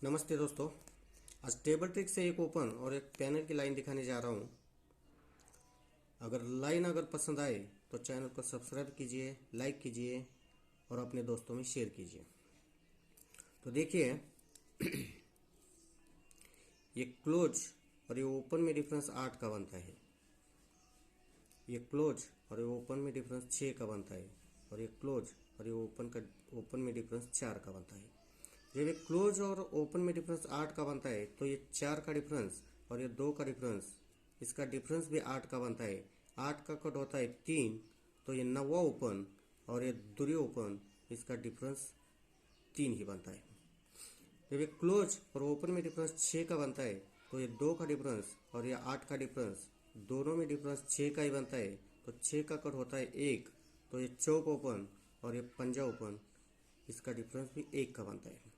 नमस्ते दोस्तों। आज टेबल ट्रिक से एक ओपन और एक पैनल की लाइन दिखाने जा रहा हूँ। अगर पसंद आए तो चैनल को सब्सक्राइब कीजिए, लाइक कीजिए और अपने दोस्तों में शेयर कीजिए। तो देखिए, ये क्लोज और ये ओपन में डिफरेंस 8 का बनता है। ये क्लोज और ये ओपन में डिफरेंस 6 का बनता है। और ये क्लोज और ये ओपन में डिफरेंस 4 का बनता है। जब ये क्लोज और ओपन में डिफरेंस 8 का बनता है तो ये 4 का डिफरेंस और ये 2 का डिफरेंस, इसका डिफरेंस भी 8 का बनता है। 8 का कट होता है 3, तो ये 9वां ओपन और ये दूरी ओपन, इसका डिफरेंस 3 ही बनता है। जब ये क्लोज और ओपन में डिफरेंस 6 का बनता है तो ये 2 का डिफरेंस और ये 8 का डिफरेंस, दोनों में डिफरेंस 6 का ही बनता है। तो 6 का कट होता है 1, तो ये चौक ओपन और ये पंजा ओपन, इसका डिफरेंस भी 1 का बनता है।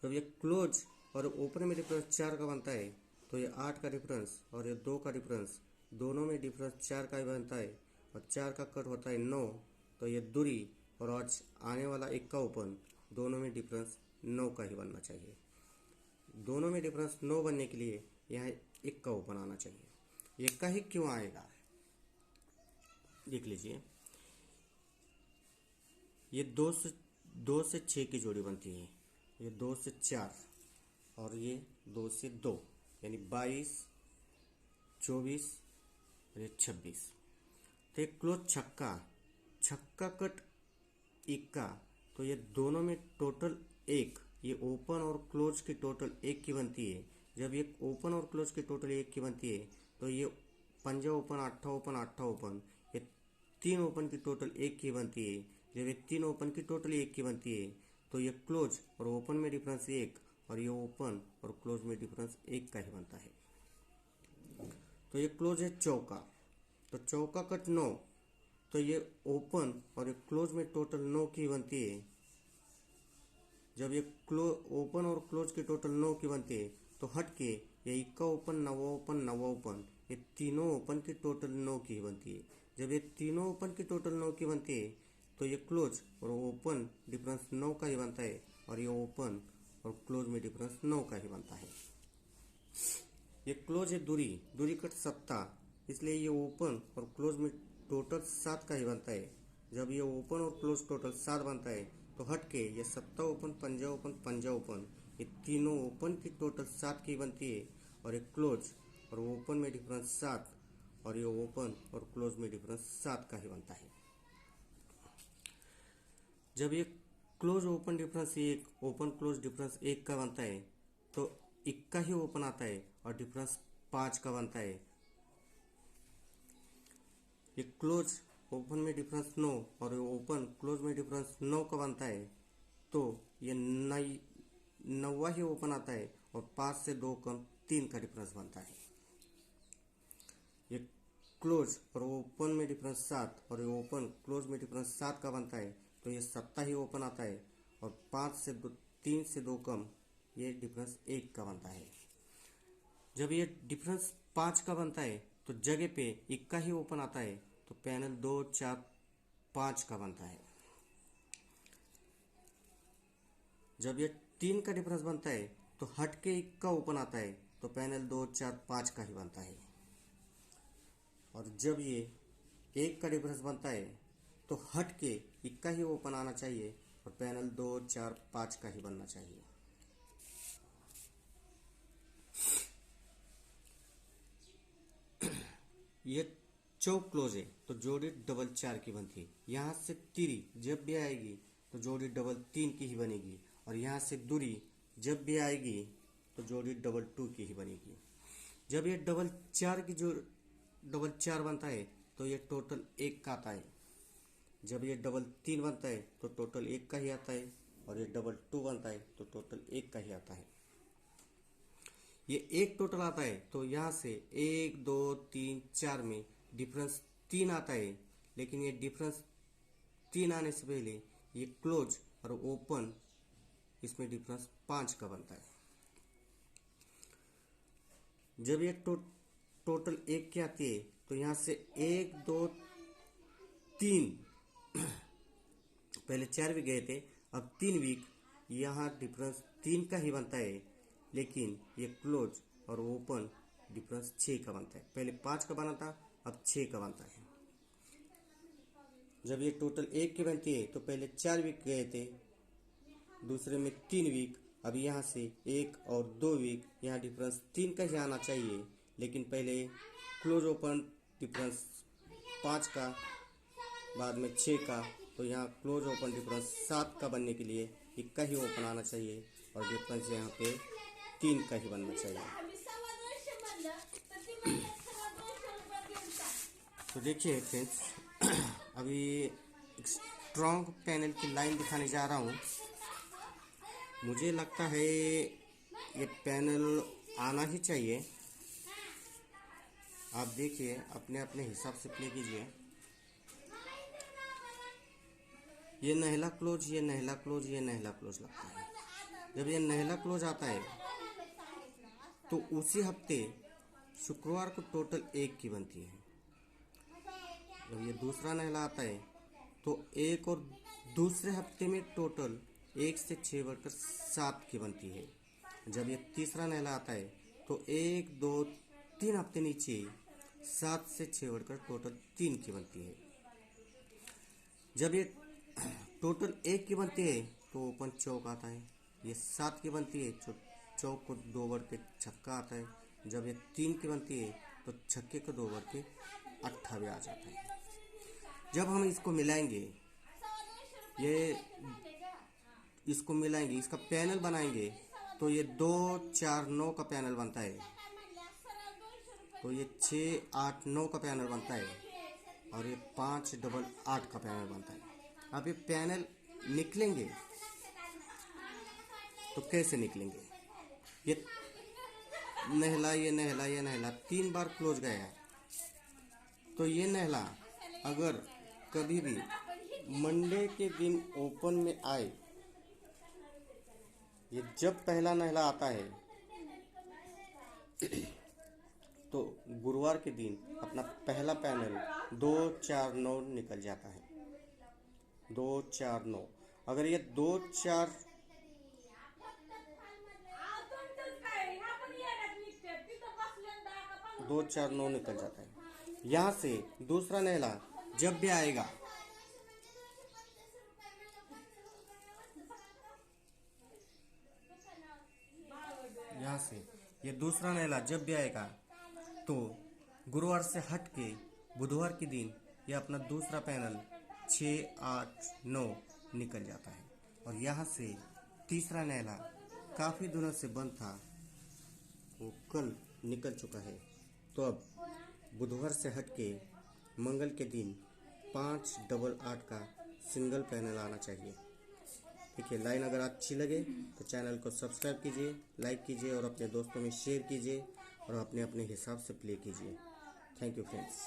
जब ये क्लोज और ओपन में डिफरेंस 4 का बनता है तो ये 8 का डिफरेंस और ये 2 का डिफरेंस, दोनों में डिफरेंस 4 का ही बनता है। और 4 का कट होता है 9, तो ये दूरी और आज आने वाला 1 का ओपन, दोनों में डिफरेंस 9 का ही बनना चाहिए। दोनों में डिफरेंस 9 बनने के लिए यहाँ 1 का ओपन आना चाहिए। 1 का ही क्यों आएगा देख लीजिए। ये 2 से 6 की जोड़ी बनती है। ये 2 से 4 और ये 2 से 2, यानी 22, 24 और ये 26। तो एक क्लोज छक्का, छक्का कट इक्का, तो ये दोनों में टोटल 1, ये ओपन और क्लोज की टोटल 1 की बनती है। जब ये ओपन और क्लोज की टोटल 1 की बनती है तो ये पंजा ओपन, आठा ओपन, आठा ओपन, ये 3 ओपन की टोटल 1 की बनती है। जब ये 3 ओपन की टोटल 1 की बनती है तो ये क्लोज और ओपन में डिफरेंस 1 और ये ओपन और क्लोज में डिफरेंस 1 का ही बनता है। तो ये क्लोज है चौका, तो चौका कट 9, तो ये ओपन और ये क्लोज में टोटल 9 की बनती है। जब ये ओपन और क्लोज की टोटल 9 की बनती है तो हट के ये इक्का ओपन, नवा ओपन, नवा ओपन, ये तीनों ओपन की टोटल 9 की बनती है। जब ये तीनों ओपन की टोटल 9 की बनती है तो ये क्लोज और ओपन डिफरेंस 9 का ही बनता है और ये ओपन और क्लोज में डिफरेंस 9 का ही बनता है। ये क्लोज है दूरी, दूरी कट 7, इसलिए ये ओपन और क्लोज में टोटल 7 का ही बनता है। जब ये ओपन और क्लोज टोटल 7 बनता है तो हट के ये 7 ओपन, पंजा ओपन, ये तीनों ओपन की टोटल 7 की बनती है और ये क्लोज और ओपन में डिफरेंस 7 और ये ओपन और क्लोज में डिफरेंस 7 का ही बनता है। जब ये close open difference 1, open close difference 1 का बनता है तो इक्का ही ओपन आता है और डिफरेंस 5 का बनता है। ये क्लोज ओपन में डिफरेंस 9 और ये ओपन क्लोज में डिफरेंस 9 का बनता है, तो ये 9वां ही ओपन आता है और 5 से 2 कम 3 का डिफरेंस बनता है। ये क्लोज और ओपन में डिफरेंस 7 और ये ओपन क्लोज में डिफरेंस 7 का बनता है, तो ये 7 ही ओपन आता है और 3 से 2 कम ये डिफरेंस 1 का बनता है। जब ये डिफरेंस 5 का बनता है तो जगह पे इक्का ही ओपन आता है, तो पैनल 2, 4, 5 का बनता है। जब ये 3 का डिफरेंस बनता है तो हट के इक्का ओपन आता है, तो पैनल 2, 4, 5 का ही बनता है। और जब ये 1 का डिफरेंस बनता है तो हट के इक्का ही ओपन आना चाहिए और पैनल 2, 4, 5 का ही बनना चाहिए। ये चौक क्लोज है तो जोड़ी डबल 4 की बनती है। यहाँ से तिरी जब भी आएगी तो जोड़ी डबल 3 की ही बनेगी और यहाँ से दूरी जब भी आएगी तो जोड़ी डबल 2 की ही बनेगी। जब ये डबल 4 बनता है तो ये टोटल 1 का आता है। जब ये डबल 3 बनता है तो टोटल 1 का ही आता है और ये डबल 2 बनता है तो टोटल 1 का ही आता है। ये 1 टोटल आता है तो यहाँ से 1, 2, 3, 4 में डिफरेंस 3 आता है, लेकिन ये डिफरेंस 3 आने से पहले ये क्लोज और ओपन, इसमें डिफरेंस 5 का बनता है। जब ये टोटल 1 की आती है तो यहाँ से 1, 2, 3 पहले 4 वीक गए थे, अब 3 वीक यहाँ डिफरेंस 3 का ही बनता है, लेकिन ये क्लोज और ओपन डिफरेंस 6 का बनता है। पहले 5 का बना था, अब 6 का बनता है। जब ये टोटल 1 की बनती है तो पहले 4 वीक गए थे, दूसरे में 3 वीक। अब यहाँ से 1 और 2 वीक, यहाँ डिफरेंस 3 का ही आना चाहिए, लेकिन पहले क्लोज ओपन डिफरेंस 5 का, बाद में 6 का, तो यहाँ क्लोज ओपन डिफरेंस 7 का बनने के लिए 1 का ही ओपन आना चाहिए और डिफरेंस यहाँ पे 3 का ही बनना चाहिए। तो देखिए फ्रेंड्स, अभी एक स्ट्रॉन्ग पैनल की लाइन दिखाने जा रहा हूँ। मुझे लगता है ये पैनल आना ही चाहिए। आप देखिए, अपने अपने हिसाब से प्ले कीजिए। ये नहला क्लोज, ये नहला क्लोज, ये नहला क्लोज लगता है। जब ये नहला क्लोज आता है तो उसी हफ्ते शुक्रवार को टोटल 1 की बनती है। जब ये दूसरा नहला आता है तो 1 और दूसरे हफ्ते में टोटल 1 से 6 बढ़कर 7 की बनती है। जब ये तीसरा नहला आता है तो 1, 2, 3 हफ्ते नीचे 7 से 6 बढ़कर टोटल 3 की बनती है। जब ये टोटल 1 की बनती है तो ओपन चौक आता है। ये 7 की बनती है तो चौक को 2 बढ़ के छक्का आता है। जब ये 3 की बनती है तो छक्के को 2 बढ़ के 28 आ जाता है। जब हम इसको मिलाएंगे, इसको मिलाएंगे, इसका पैनल बनाएंगे, तो ये 2, 4, 9 का पैनल बनता है। तो ये 6, 8, 9 का पैनल बनता है और ये 5, 8 का पैनल बनता है। अब ये पैनल निकलेंगे तो कैसे निकलेंगे? ये नहला, ये नहला, ये नहला 3 बार क्लोज गया है। तो ये नहला अगर कभी भी मंडे के दिन ओपन में आए, ये जब पहला नहला आता है तो गुरुवार के दिन अपना पहला पैनल 2, 4, 9 निकल जाता है। 2, 4, 9। अगर ये 2, 4 2, 4, 9 निकल जाता है। यहाँ से दूसरा नहला जब भी आएगा, यहाँ से ये दूसरा नहला जब भी आएगा तो गुरुवार से हट के बुधवार के दिन ये अपना दूसरा पैनल 6, 8, 9 निकल जाता है। और यहाँ से तीसरा नहला काफ़ी दिनों से बंद था, वो कल निकल चुका है। तो अब बुधवार से हट के मंगल के दिन 5, 8 का सिंगल पैनल आना चाहिए। ठीक है, लाइन अगर अच्छी लगे तो चैनल को सब्सक्राइब कीजिए, लाइक कीजिए और अपने दोस्तों में शेयर कीजिए और अपने अपने हिसाब से प्ले कीजिए। Thank you friends.